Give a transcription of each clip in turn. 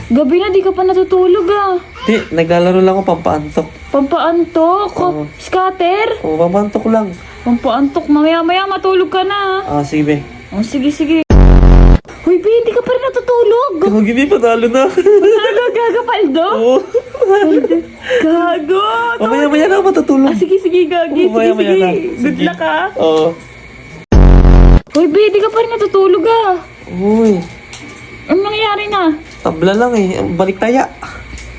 Gabi na, di ka pa natutulog ah. Di, naglalaro lang ako pampaantok. Pampaantok? Oo. Scatter? Oo, pampaantok lang. Pampaantok. Mamaya-maya matulog ka na. Sige be. Oh, sige, sige. Hoy, Bi, hindi ka pa rin natutulog. Gagi be, patalo na. Gaga, Paldo? Oo. Gago. Mamaya-maya na ako matutulog. Sige, sige, Gagi. Oo, Sige, mamaya sige. na. Good Sige. luck ah. Oo. Hoy, Bi, hindi ka pa rin natutulog ah. Uy, Anong nangyari na? tabla lang eh. Balik taya.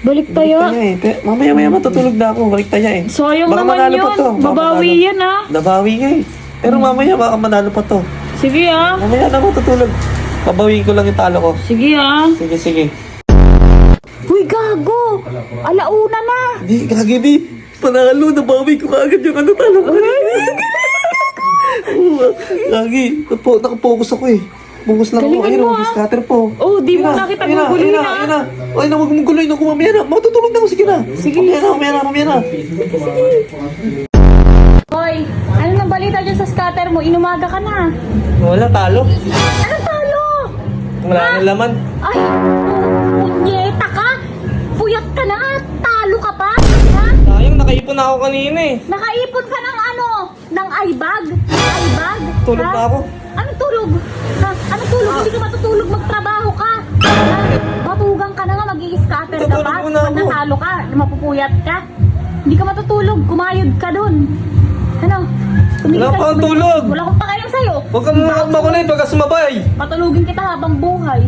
Balik Balik tayo. taya eh. Mamaya-maya matutulog na ako. Balik taya eh. Sayang Baka naman manalo yun. pa to. Baka Babawi manalo. yan ah. Nabawi nga eh. Pero mamaya baka manalo pa to. Sige ah. Mamaya na matutulog. Pabawiin ko lang yung talo ko. Sige ah. Sige, sige. Uy, gago. Alauna na. Di, gagi di. Panalo, nabawi ko kaagad yung ano talo ko. Oo, Gagi, nakapokus ako eh. Focus lang ako. Galingan Ayun, mo, may ah. scatter po. Oh, di mo Ayun na, nakita ayun na, guguloy ayun na. Ayun na, ay na, huwag mong guloy. Naku, mamaya na. Matutulog na ako. Sige na. Sige. Mamaya na. Hoy, ano nang balita dyan sa scatter mo? Inumaga ka na. Wala, talo. Anong talo? Wala nang laman. Ay, punyeta ka. Puyat ka na. Talo ka pa. Ha? Sayang, nakaipon na ako kanina eh. Nakaipon ka ng ano? Ng eye-bag? Eye-bag? Tulog Ha? na ako. Anong tulog? Ha? Anong tulog? Hindi ka matutulog, magtrabaho ka. Ha? Batugang ka na nga, mag-i-scatter ka Tutulog pa. muna Pag ako. natalo ka, mapupuyat ka. Hindi ka matutulog, kumayod ka dun. Ano? Tumigil Wala ka- pa akong tulog. Wala akong pakialam sa'yo. Huwag ka muna makulit, huwag ka sumabay. Patulugin kita habang buhay.